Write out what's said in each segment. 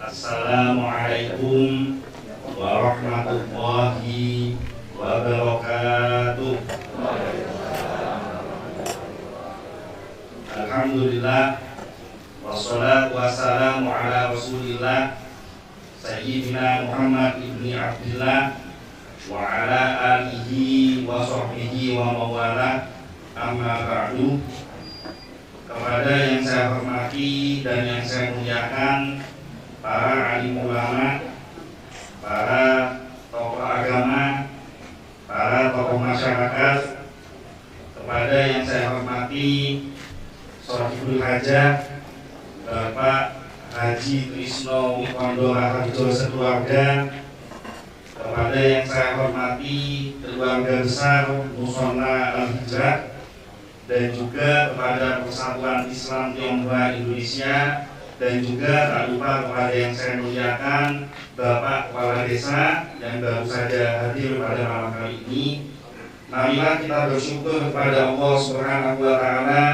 Assalamualaikum warahmatullahi wabarakatuh. Alhamdulillah, wassalatu wassalamu ala rasulillah Sayyidina Muhammad ibni Abdillah wa ala alihi wa sahbihi wa mawala, amma ba'du. Kepada yang saya hormati dan yang saya muliakan, para alim ulama, para tokoh agama, para tokoh masyarakat, kepada yang saya hormati Shofibul Hajah Bapak Haji Trisno Wikondo Raharjo sekeluarga, kepada yang saya hormati keluarga besar Musona Al-Hijrah, dan juga kepada Persatuan Islam Tionghoa Indonesia, dan juga tak lupa kepada yang saya muliakan Bapak Kepala Desa yang baru saja hadir pada malam kali ini. Marilah kita bersyukur kepada Allah Subhanahu wa Ta'ala,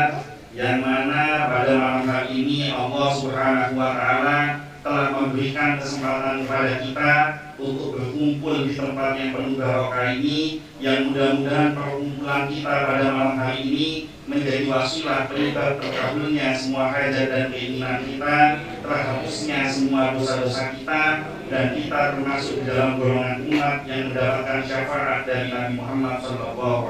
yang mana pada malam hari ini Allah Subhanahu wa Ta'ala telah memberikan kesempatan kepada kita untuk berkumpul di tempat yang penuh barokah ini, yang mudah-mudahan perkumpulan kita pada malam hari ini menjadi wasilah penyebab terkabulnya semua hajat dan keinginan kita, terhapusnya semua dosa-dosa kita, dan kita termasuk di dalam golongan umat yang mendapatkan syafaat dari Nabi Muhammad SAW.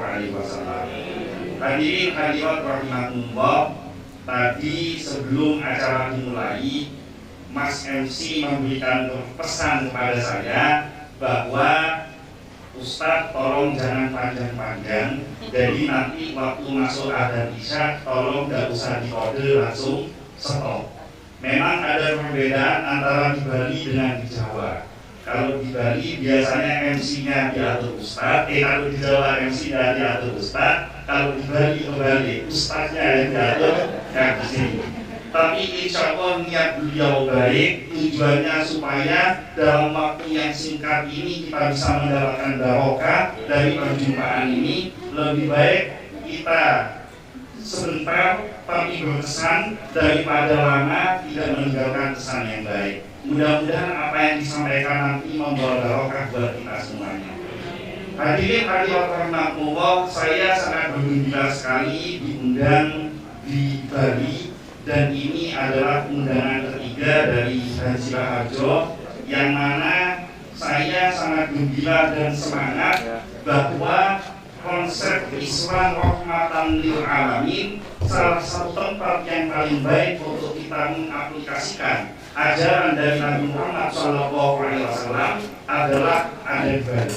Hadirin hadirat rahimakumullah, tadi sebelum acara dimulai, Mas MC memberikan pesan kepada saya bahwa Ustadz tolong jangan panjang-panjang, jadi nanti waktu masuk adzan isya tolong gak usah dikode, langsung stop. Memang ada perbedaan antara di Bali dengan di Jawa. Kalau di Bali biasanya MC-nya diatur Ustadz, kalau di Jawa MC-nya diatur Ustadz, kalau di Bali kembali Ustadznya yang diatur MC. Tapi insya Allah niat beliau baik, tujuannya supaya dalam waktu yang singkat ini kita bisa mendapatkan barokah dari perjumpaan ini. Lebih baik kita sebentar tapi berkesan daripada lama tidak meninggalkan kesan yang baik. Mudah-mudahan apa yang disampaikan nanti membawa barokah buat kita semuanya. Hadirin hadirat rahimakumullah, saya sangat bergembira sekali diundang di Bali, dan ini adalah undangan ketiga dari Haji Raharjo, yang mana saya sangat gembira dan semangat bahwa konsep Islam rahmatan lil alamin, salah satu tempat yang paling baik untuk kita mengaplikasikan ajaran dari Nabi Muhammad SAW adalah ada di Bali.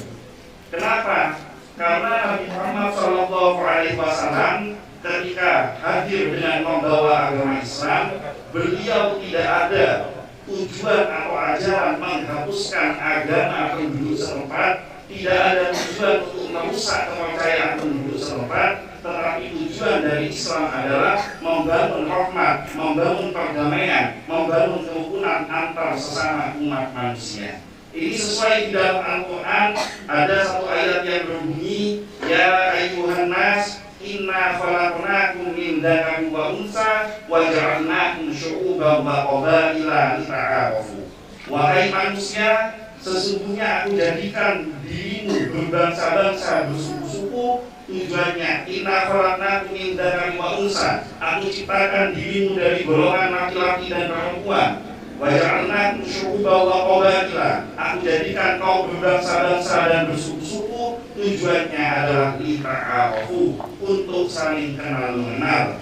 Kenapa? Karena Nabi Muhammad SAW ketika hadir dengan membawa agama Islam, beliau tidak ada tujuan atau ajaran menghapuskan agama penduduk setempat, tidak ada tujuan untuk merusak kepercayaan penduduk setempat, tetapi tujuan dari Islam adalah membangun rahmat, membangun perdamaian, membangun kerukunan antar sesama umat manusia. Ini sesuai di dalam Al-Quran, ada satu ayat yang berbunyi, ya ayyuhan nas, inna khalaqnakum min dzakarin wa unsa wa ja'alnakum syu'uban wa qabaila lita'arafu. Wahai manusia, sesungguhnya aku jadikan dirimu berbangsa-bangsa, bersuku-suku. Tujuannya, inna khalaqnakum min dzakarin wa unsa, aku ciptakan dirimu dari golongan laki-laki dan perempuan. Wa ja'alnakum syu'uban wa qabaila, aku jadikan kau berbangsa-bangsa dan bersuku-suku. Tujuannya adalah lita'arafu, untuk saling kenal mengenal.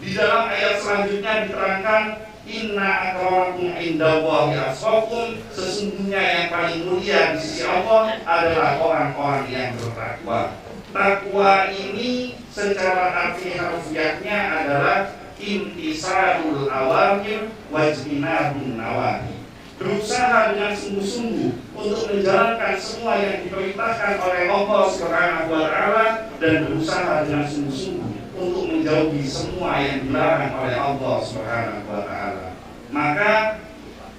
Di dalam ayat selanjutnya diterangkan, inna akramakum indallahi atqakum, sesungguhnya yang paling mulia di sisi Allah adalah orang-orang yang bertakwa. Takwa ini secara arti harfiahnya adalah imtisarul awamir wajtinabun nawahi, berusaha dengan sungguh-sungguh untuk menjalankan semua yang diperintahkan oleh Allah Subhanahu wa Ta'ala, dan berusaha dengan sungguh-sungguh untuk menjauhi semua yang dilarang oleh Allah Subhanahu wa Ta'ala. Maka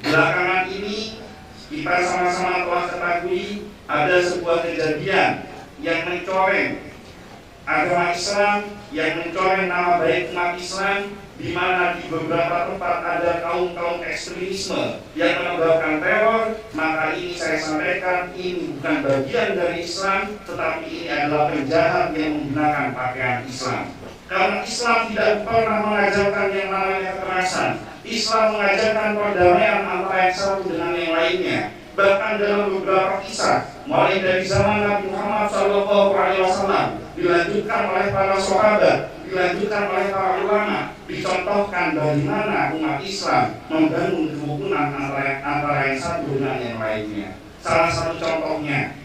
belakangan ini kita sama-sama telah ketahui ada sebuah kejadian yang mencoreng agama Islam yang mencoreng nama baik umat Islam, di mana di beberapa tempat ada kaum-kaum ekstremisme yang menyebabkan teror, maka ini saya sampaikan ini bukan bagian dari Islam, tetapi ini adalah penjahat yang menggunakan pakaian Islam. Karena Islam tidak pernah mengajarkan yang namanya kekerasan. Islam mengajarkan perdamaian antara yang satu dengan yang lainnya. Bahkan dalam beberapa kisah, mulai dari zaman Nabi Muhammad SAW, dilanjutkan oleh para sahabat, dilanjutkan oleh para ulama, dicontohkan bagaimana umat Islam membangun kerukunan antara yang satu dengan yang lainnya. Salah satu contohnya,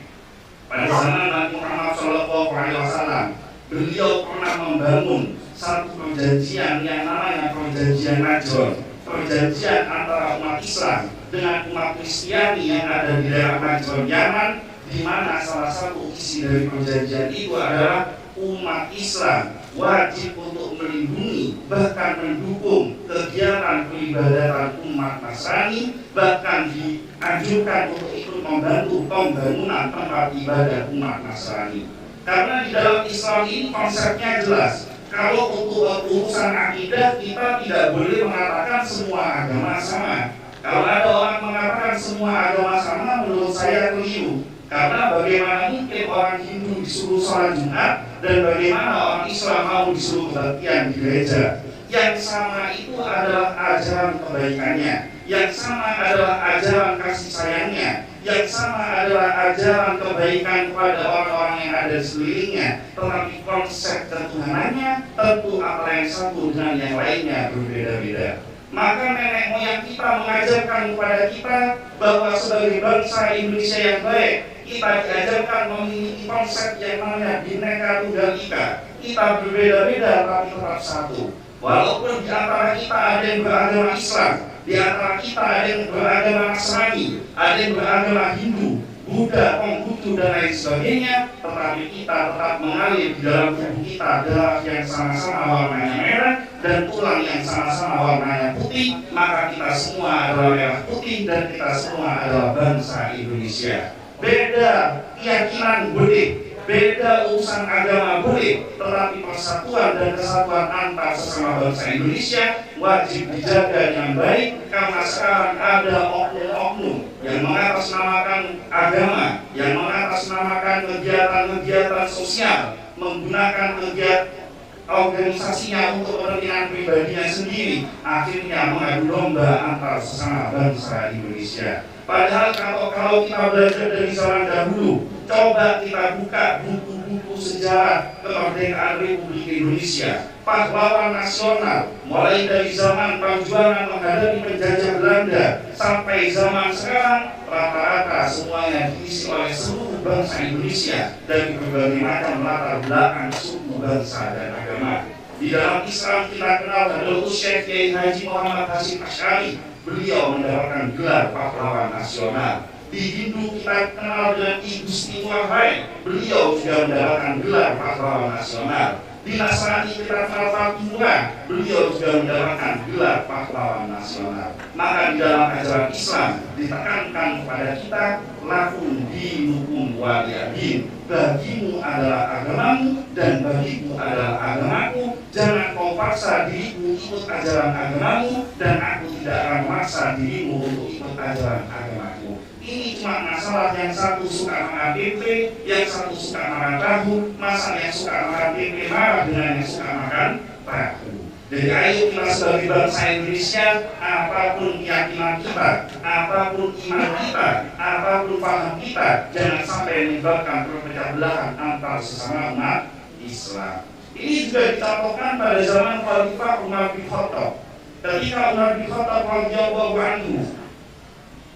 pada zaman Nabi Muhammad SAW, beliau pernah membangun satu perjanjian yang namanya perjanjian Najron, perjanjian antara umat Islam dengan umat Kristiani yang ada di daerah Najron, Yaman, di mana salah satu isi dari perjanjian itu adalah umat Islam wajib untuk melindungi bahkan mendukung kegiatan peribadatan umat Nasrani, bahkan dianjurkan untuk ikut membantu pembangunan tempat ibadah umat Nasrani. Karena di dalam Islam ini konsepnya jelas. Kalau untuk urusan akidah kita tidak boleh mengatakan semua agama sama. Kalau ada orang mengatakan semua agama sama, menurut saya keliru. Karena bagaimana mungkin orang Hindu disuruh sholat Jumat dan bagaimana orang Islam mau disuruh kebaktian di gereja? Yang sama itu adalah ajaran kebaikannya, yang sama adalah ajaran kasih sayangnya, yang sama adalah ajaran kebaikan kepada orang-orang yang ada di sekelilingnya. Tetapi konsep ketuhanannya tentu antara yang satu dengan yang lainnya berbeda-beda. Maka nenek moyang kita mengajarkan kepada kita bahwa sebagai bangsa Indonesia yang baik, kita diajarkan memiliki konsep yang namanya Bhinneka Tunggal Ika. Kita berbeda-beda tapi tetap satu. Walaupun di antara kita ada yang beragama Islam, di antara kita ada yang beragama Nasrani, ada yang beragama Hindu, Buddha, Konghucu dan lain sebagainya, tetapi kita tetap mengalir di dalam tubuh kita darah yang sama-sama warnanya merah dan tulang yang sama-sama warnanya putih, maka kita semua adalah merah putih dan kita semua adalah bangsa Indonesia. Beda keyakinan boleh, beda urusan agama boleh, tetapi persatuan dan kesatuan antar sesama bangsa Indonesia wajib dijaga dengan baik. Karena sekarang ada oknum-oknum yang mengatasnamakan agama, yang mengatasnamakan kegiatan-kegiatan sosial, menggunakan kegiatan organisasinya untuk kepentingan pribadinya sendiri, akhirnya mengadu domba antar sesama bangsa Indonesia. Padahal kalau kita belajar dari zaman dahulu, coba kita buka buku-buku sejarah kemerdekaan Republik Indonesia, pahlawan nasional, mulai dari zaman perjuangan menghadapi penjajah Belanda sampai zaman sekarang, rata-rata semuanya diisi oleh seluruh bangsa Indonesia dari berbagai macam latar belakang suku, bangsa dan agama. Di dalam Islam kita kenal Hadratus Syekh Kiai Haji Muhammad Hasyim Asy'ari, beliau mendapatkan gelar pahlawan nasional. Di Hindu kita kenal dengan I Gusti Ngurah Rai, beliau juga mendapatkan gelar pahlawan nasional. Di Nasrani kita kenal Fatimah, beliau juga mendapatkan gelar pahlawan nasional. Maka di dalam ajaran Islam ditekankan kepada kita, lakum dinukum waliyadin, bagimu adalah agamamu dan bagiku adalah agamaku. Jangan kau paksa diriku ikut ajaran agamamu dan aku tidak akan memaksa dirimu untuk ikut ajaran agamaku. Ini cuma masalah yang satu suka makan tempe, yang satu suka makan tahu, masa yang suka makan tempe marah dengan yang suka makan tahu. Jadi ayo kita sebagai bangsa Indonesia, apapun keyakinan kita, apapun iman kita, apapun paham kita, jangan sampai menyebabkan perpecah belahan antar sesama umat Islam. Ini juga dicontohkan pada zaman Khalifah Umar bin Khattab. Ketika Umar bin Khattab radhiyallahu anhu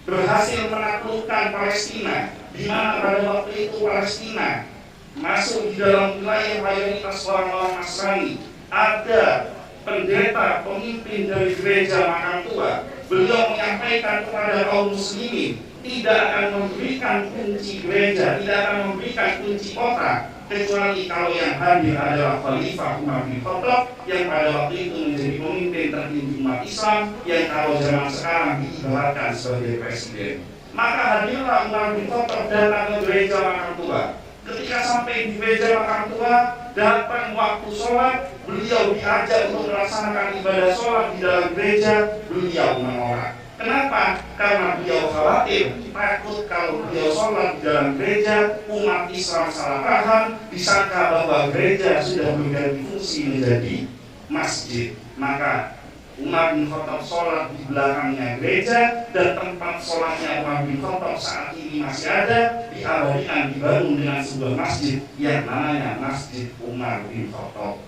berhasil menaklukkan Palestina, di mana pada waktu itu Palestina masuk di dalam wilayah mayoritas orang-orang Nasrani. Ada pendeta pemimpin dari gereja Makam Tua, beliau menyampaikan kepada kaum muslimin tidak akan memberikan kunci gereja, tidak akan memberikan kunci kota, kecuali kalau yang hadir adalah Khalifah Umar bin Khattab yang pada waktu itu menjadi pemimpin tertinggi umat Islam, yang kalau zaman sekarang diibaratkan sebagai presiden. Maka hadirlah Umar bin Khattab datang ke gereja Makam Tua. Ketika sampai di gereja Makam Tua, datang waktu sholat, beliau diajak untuk melaksanakan ibadah sholat di dalam gereja, beliau menolak. Kenapa? Karena beliau khawatir, takut kalau beliau sholat di dalam gereja, umat Islam salah paham, disangka bahwa gereja sudah berganti fungsi menjadi masjid. Maka Umar bin Khattab sholat di belakangnya gereja, dan tempat sholatnya Umar bin Khattab saat ini masih ada, diabadikan, dibangun dengan sebuah masjid yang namanya Masjid Umar bin Khattab.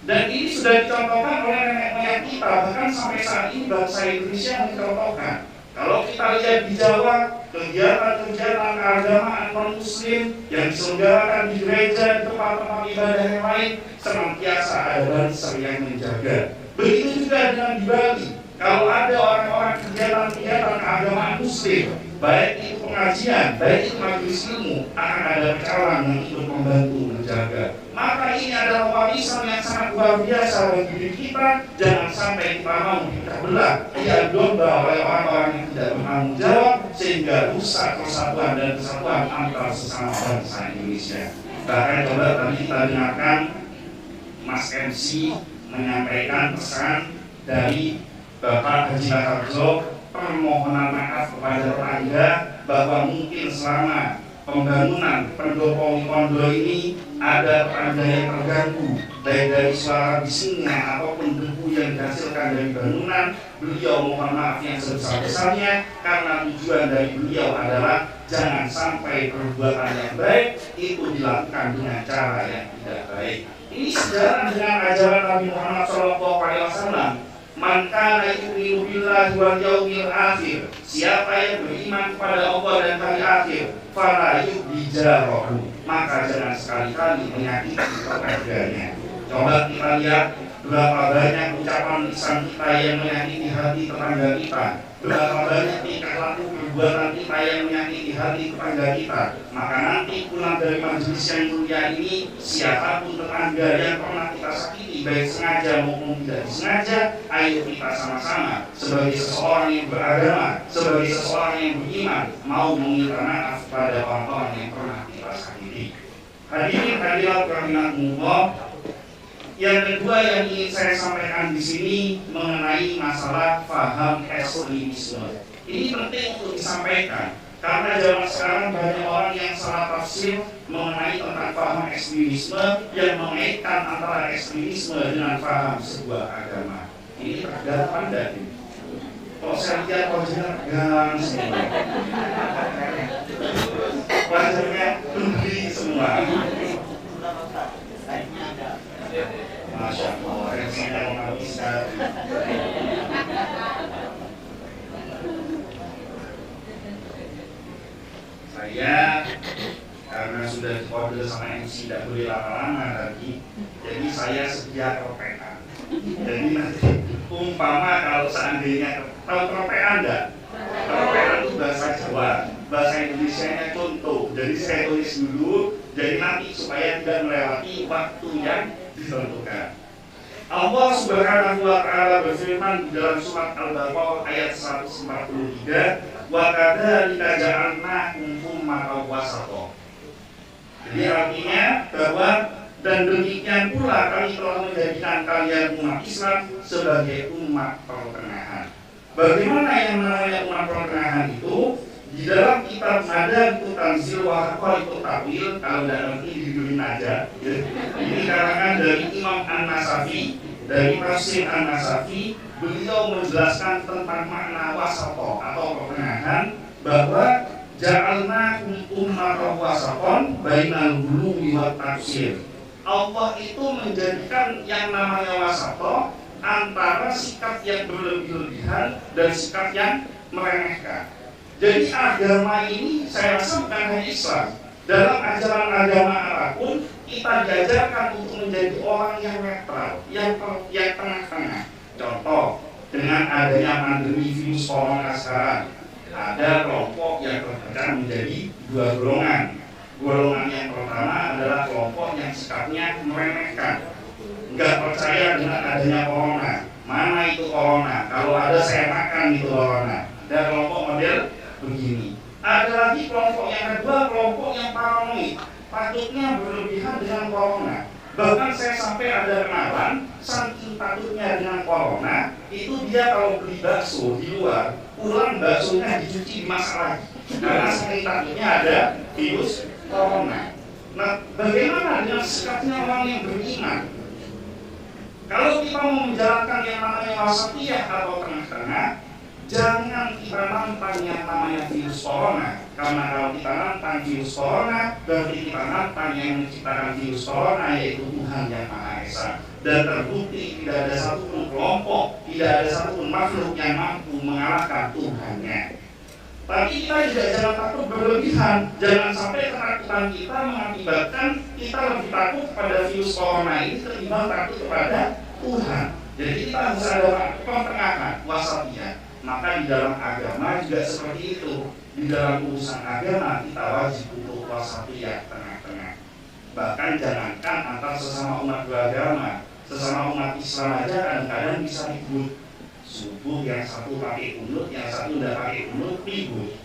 Dan ini sudah dicontohkan oleh nenek moyang kita, bahkan sampai saat ini bangsa Indonesia mencontohkan. Kalau kita lihat di Jawa, kegiatan-kegiatan keagamaan non-muslim yang diselenggarakan di gereja, di tempat-tempat ibadah yang lain, senantiasa ada banser yang menjaga. Begitu juga dengan di Bali. Kalau ada orang-orang kegiatan-kegiatan keagamaan muslim, baik itu pengajian, baik itu majelis ilmu, akan ada pecalang yang ikut membantu menjaga. Maka ini adalah warisan yang sangat luar biasa bagi diri kita. Jangan sampai kita mau dipecah belah, diadu domba oleh orang-orang yang tidak bertanggung jawab, sehingga rusak persatuan dan kesatuan antar sesama bangsa Indonesia. Bahkan coba tadi kita dengarkan Mas MC menyampaikan pesan dari Bapak Haji Baharjo, permohonan maaf kepada tetangga bahwa mungkin selama pembangunan pendopo Wipondo ini ada tetangga yang terganggu, baik dari suara bisingnya ataupun debu yang dihasilkan dari bangunan. Beliau mohon maaf yang sebesar-besarnya, karena tujuan dari beliau adalah jangan sampai perbuatan yang baik itu dilakukan dengan cara yang tidak baik. Ini sejalan dengan ajaran Nabi Muhammad SAW. Man kana yu'minu billahi wal yaumil akhir, siapa yang beriman kepada Allah dan hari akhir, fala yu'di jarahu, maka jangan sekali-kali menyakiti tetangganya. Coba kita lihat berapa banyak ucapan lisan kita yang menyakiti hati tetangga kita, berapa banyak tingkah laku perbuatan kita yang menyakiti hati tetangga kita. Maka nanti pulang dari majelis yang mulia ini, siapapun tetangga yang pernah kita sakiti, baik sengaja maupun tidak disengaja, ayo kita sama-sama sebagai seseorang yang beragama, sebagai seseorang yang beriman, mau meminta maaf pada orang-orang yang pernah kita sakiti. Hadirin hadirat rahimakumullah. Yang kedua yang ingin saya sampaikan di sini mengenai masalah paham ekstremisme. Ini penting untuk disampaikan karena zaman sekarang banyak orang yang salah tafsir mengenai tentang paham ekstremisme, yang mengaitkan antara ekstremisme dengan paham sebuah agama. Ini tergantung Anda. Kalau saya lihat wajahnya tegang semua, wajahnya peduli semua. Masya Allah, reaksinya menghabiskan. Saya karena sudah dikode sama MC tidak boleh lama-lama lagi, jadi saya sedia tropean. Jadi nanti umpama kalau seandainya tahu tropean enggak? Tropean itu bahasa Jawa, bahasa Indonesianya contoh. Jadi saya tulis dulu, jadi nanti supaya tidak melewati waktu yang ditentukan. Allah Subhanahu wa ta'ala berfirman dalam surat Al-Baqarah ayat 143, wa kadzalika ja'alnakum ummatan wasata. Jadi artinya bahwa dan demikian pula kami telah menjadikan kalian umat Islam sebagai umat pertengahan. Bagaimana yang namanya umat pertengahan itu? Di dalam kitab Mada itu Tanzil wa Haqaiqut Ta'wil, kalau tidak ngerti dijudulin aja. Ini karangan dari Imam An-Nasafi, dari Tafsir An-Nasafi. Beliau menjelaskan tentang makna wasato atau pertengahan, bahwa ja'alnakum ummatan wasaton bainal ghuluwi wat tafsir. Allah itu menjadikan yang namanya wasato antara sikap yang berlebih-lebihan dan sikap yang meremehkan. Jadi agama ini saya rasa bukan hanya Islam. Dalam ajaran agama apapun kita diajarkan untuk menjadi orang yang netral, yang tengah-tengah. Contoh, dengan adanya pandemi virus corona sekarang, ada kelompok yang terpecah menjadi dua golongan. Golongan yang pertama adalah kelompok yang sikapnya meremehkan, nggak percaya dengan adanya corona. Mana itu corona? Kalau ada saya makan itu corona. Dan kelompok model begini. Ada lagi kelompok yang kedua, kelompok yang paranoid, takutnya berlebihan dengan corona. Bahkan saya sampai ada kenalan, saking takutnya dengan corona, itu dia kalau beli bakso di luar, pulang baksonya dicuci dimasak lagi. Karena saking takutnya ada virus corona. Nah, bagaimana dengan sikapnya orang yang beriman? Kalau kita mau menjalankan yang namanya wasatiyah atau tengah-tengah, jangan kita nantang yang namanya virus corona. Karena kalau kita nantang virus corona, berarti kita nantang yang menciptakan virus corona, yaitu Tuhan yang Maha Esa. Dan terbukti tidak ada satupun kelompok, tidak ada satupun makhluk yang mampu mengalahkan Tuhannya. Tapi kita juga jangan takut berlebihan. Jangan sampai ketakutan kita mengakibatkan kita lebih takut pada virus corona ini ketimbang takut kepada Tuhan. Jadi kita harus ada pertengahan, wasatiyah. Maka di dalam agama juga seperti itu. Di dalam urusan agama kita wajib untuk wasatiyah, tengah-tengah. Bahkan jangankan antar sesama umat beragama, sesama umat Islam aja kadang-kadang bisa ribut. Subuh yang satu pakai kunut, yang satu tidak pakai kunut, ribut.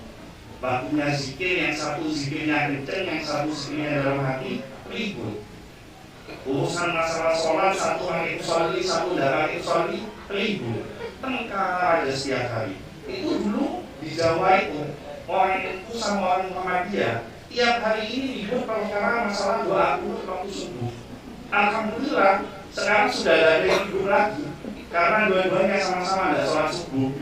Waktunya zikir, yang satu zikirnya kenceng, yang satu zikirnya dalam hati, ribut. Urusan masalah sholat, satu pakai usolli, satu tidak pakai usolli, ribut. Tengkar aja setiap hari. Itu dulu di Jawa itu orang itu sama orang Muhammadiyah tiap hari ini ribut perkara masalah doa kunut waktu subuh. Alhamdulillah sekarang sudah ada yang ribut lagi. Karena dua-duanya sama-sama ada sholat subuh.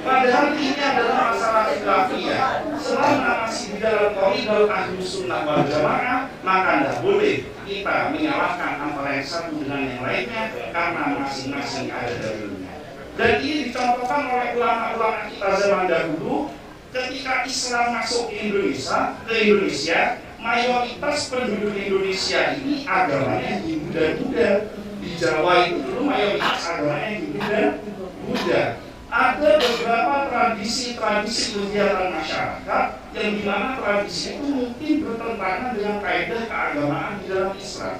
Padahal ini adalah masalah khilafiyah. Selama masih di dalam koridor Ahlus Sunnah wal Jamaah, maka tidak boleh kita menyalahkan antara yang satu dengan yang lainnya karena masing-masing ada dalilnya. Dan ini dicontohkan oleh ulama-ulama kita zaman dahulu. Ketika Islam masuk ke Indonesia, mayoritas penduduk Indonesia ini agamanya Hindu dan Buddha. Di Jawa itu dulu mayoritas agamanya Hindu dan Buddha. Ada beberapa tradisi-tradisi kegiatan masyarakat yang dimana tradisi itu mungkin bertentangan dengan kaidah keagamaan di dalam Islam.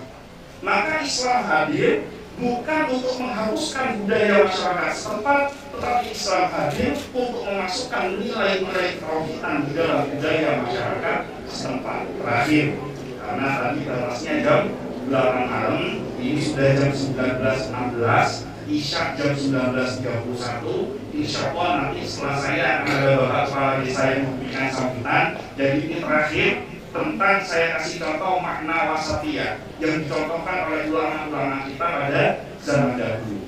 Maka Islam hadir bukan untuk menghapuskan budaya masyarakat setempat, tetapi Islam hadir untuk memasukkan nilai-nilai kerohitan di dalam budaya masyarakat setempat. Terakhir, karena tadi batasnya jam 8 malam, ini sudah jam 19.16, Isya jam 19.31. Insya Allah nanti setelah saya akan ada bapak kepala desa yang memberikan sambutan. Jadi ini terakhir tentang saya kasih contoh makna wasatiyah yang dicontohkan oleh ulama-ulama kita pada zaman dahulu.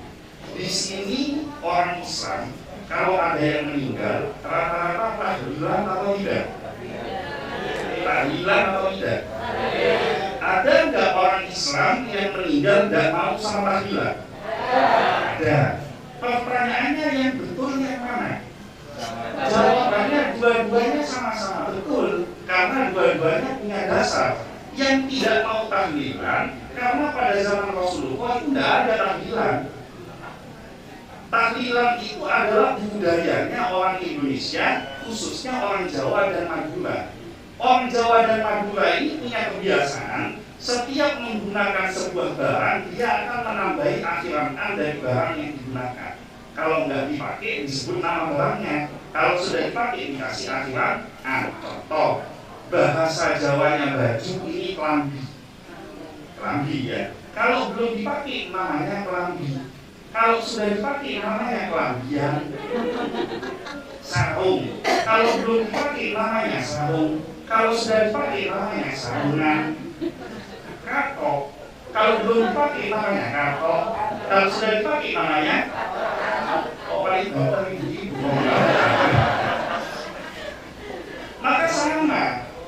Di sini orang Islam kalau ada yang meninggal rata-rata tahlilan atau tidak? Tahlilan atau tidak? Ada nggak orang Islam yang meninggal dan mau sama tahlilan? Ada. Pertanyaannya yang betul yang mana? Jawabannya dua-duanya sama-sama betul. Karena dua-duanya punya dasar. Yang tidak mau tahlilan karena pada zaman Rasulullah itu tidak ada tahlilan. Tahlilan itu adalah budayanya orang Indonesia, khususnya orang Jawa dan Madura. Orang Jawa dan Madura ini punya kebiasaan setiap menggunakan sebuah barang dia akan menambahi akhiran dari barang yang digunakan. Kalau nggak dipakai disebut nama barangnya. Kalau sudah dipakai dikasih akhiran. Contoh bahasa Jawanya baju ini kelambi. Kelambi ya. Kalau belum dipakai namanya kelambi. Kalau sudah dipakai namanya kelambian. Sarung. Kalau belum dipakai namanya sarung. Kalau sudah dipakai namanya sarungan. Katok. Kalau belum dipakai namanya katok. Kalau sudah dipakai namanya paling bawah ibu-ibu. Maka sama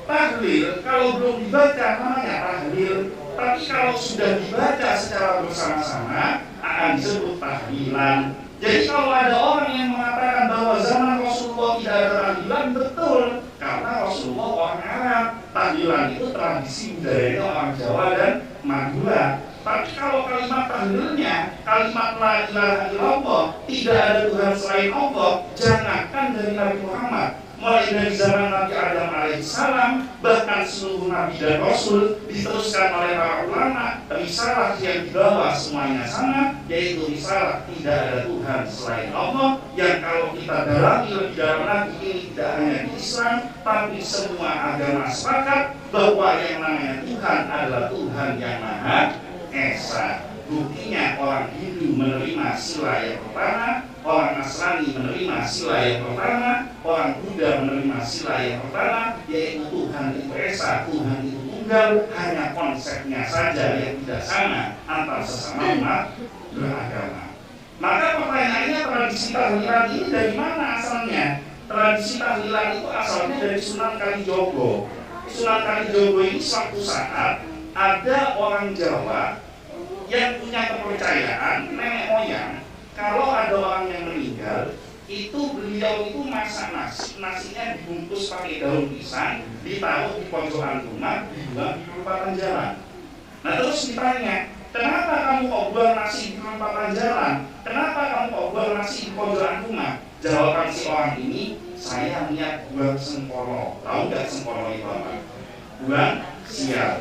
tahlil kalau belum dibaca namanya tahlil, tapi kalau sudah dibaca secara bersama-sama akan disebut tahlilan. Jadi kalau ada orang yang mengatakan bahwa zaman Rasulullah tidak ada tahlilan, betul, karena Rasulullah orang Arab. Tahlilan itu tradisi budayanya orang Jawa dan Madura. Tapi kalau kalimat tahlilnya, kalimat la ilaha illallah, tidak ada Tuhan selain Allah, jangankan dari Nabi Muhammad, mulai dari zaman Nabi Adam alaihissalam, bahkan seluruh Nabi dan Rasul, diteruskan oleh para ulama. Risalah yang dibawa semuanya sama, yaitu risalah tidak ada Tuhan selain Allah, yang kalau kita dalami lebih dalam lagi, ini tidak hanya di Islam, tapi semua agama sepakat bahwa yang namanya Tuhan adalah Tuhan yang Maha Esa. Buktinya orang Hindu menerima sila yang pertama, orang Nasrani menerima sila yang pertama, orang Buddha menerima sila yang pertama, yaitu Tuhan itu Esa, Tuhan itu tunggal, hanya konsepnya saja yang tidak sama antar sesama umat beragama. Maka pertanyaannya, tradisi tahlilan ini dari mana asalnya? Tradisi tahlilan itu asalnya dari Sunan Kalijogo. Sunan Kalijogo ini suatu saat ada orang Jawa yang punya kepercayaan nenek moyang, kalau ada orang yang meninggal, itu beliau itu masak nasinya dibungkus pakai daun pisang, ditaruh di pojokan rumah, dibuang di perempatan jalan. Nah terus ditanya, kenapa kamu kok buang nasi di perempatan jalan? Kenapa kamu kok buang nasi di pojokan rumah? Jawaban si orang ini, saya niat buang sengkolo. Tahu nggak sengkolo itu apa? Buang sial.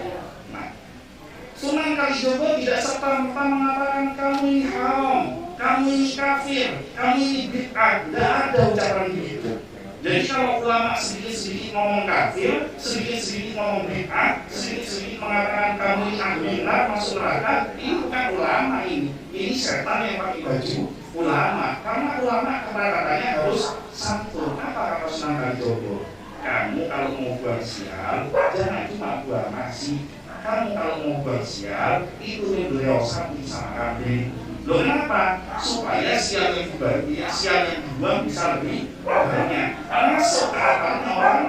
Sunan Kalijogo tidak serta-merta mengatakan kamu ini haram, kamu ini kafir, kamu ini bid'ah. Tidak ada ucapan begitu. Jadi kalau ulama sedikit-sedikit ngomong kafir, sedikit-sedikit ngomong bid'ah, sedikit-sedikit mengatakan kamu ini ahli neraka, masuk neraka, ini bukan ulama ini. Ini setan yang pakai baju ulama. Karena ulama kata-katanya harus santun. Apa kata Sunan Kalijogo? Kamu kalau mau buang sial, jangan cuma buang nasi. Kamu kalau mau buang sial, itu beliau sapi sama kambing. Loh kenapa? Supaya sial yang dibagi, sial yang dibuang bisa lebih banyak. Karena sekarang orang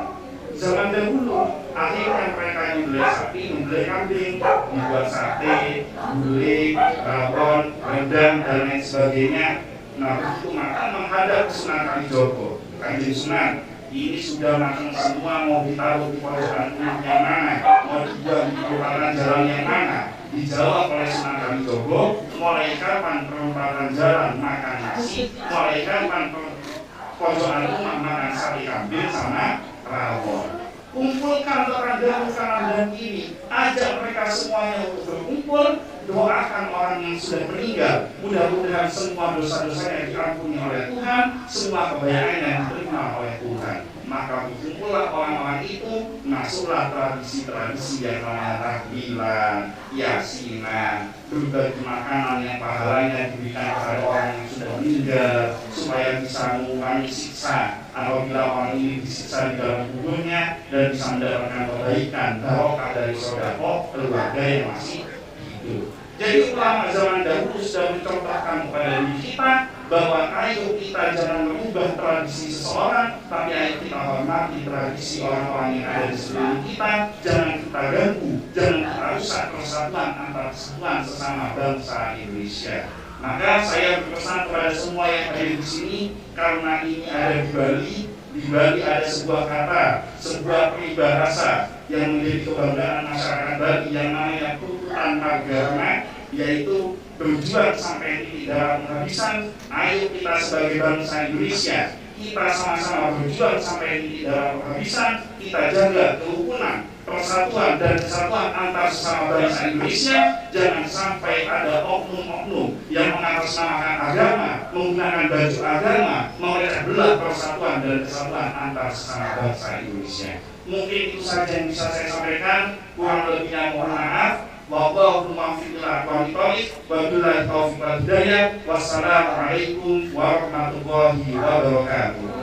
zaman dahulu, akhirnya mereka membeli sapi, membeli kambing, membuat sate, guling, rawon, rendang dan lain sebagainya. Nah begitu makan menghadap Sunan Kalijogo. Kanjeng Sunan, ini sudah matang semua, mau ditaruh di pojokan rumah yang mana, mau dibuang di perempatan jalan yang mana? Dijawab oleh Sunan Kalijogo, mulai kapan perempatan jalan makan nasi, mulai kapan pojokan rumah makan sate kambing sama rawon. Kumpulkan tetangga kanan dan kiri, ajak mereka semuanya untuk berkumpul, doakan orang yang sudah meninggal, mudah-mudahan semua dosa-dosanya diampuni oleh Tuhan, semua kebayakannya diterima oleh Tuhan. Maka berkumpullah orang-orang itu, masuklah tradisi-tradisi yang namanya tahlilan, yasinan, berbagi makanan yang pahalanya diberikan kepada orang yang sudah meninggal, supaya bisa mengurangi siksa apabila orang ini disiksa di dalam kuburnya dan bisa mendapatkan kebaikan barokah dari sedekah keluarga yang masih hidup. Jadi ulama zaman dahulu sudah mencontohkan kepada diri kita bahwa ayo kita jangan merubah tradisi seseorang, tapi ayo kita hormati tradisi orang-orang yang ada di sekeliling kita. Jangan kita ganggu, jangan kita rusak persatuan antar kesatuan sesama bangsa Indonesia. Maka saya berpesan kepada semua yang hadir di sini, karena ini ada di Bali. Di Bali ada sebuah kata, sebuah peribahasa yang menjadi kebanggaan masyarakat Bali yang namanya tuntutan agama, yaitu berjuang sampai titik darah penghabisan. Ayo kita sebagai bangsa Indonesia, kita sama-sama berjuang sampai titik darah penghabisan. Kita jaga kerukunan, persatuan dan kesatuan antar sesama bangsa Indonesia. Jangan sampai ada oknum-oknum yang mengatasnamakan agama, menggunakan baju agama, memecah belah persatuan dan kesatuan antar sesama bangsa Indonesia. Mungkin itu saja yang bisa saya sampaikan. Kurang lebihnya mohon maaf. Wallahu muwaffiq ila aqwamit thoriq, wabillahi taufiq wal hidayah. Wassalamualaikum warahmatullahi wabarakatuh.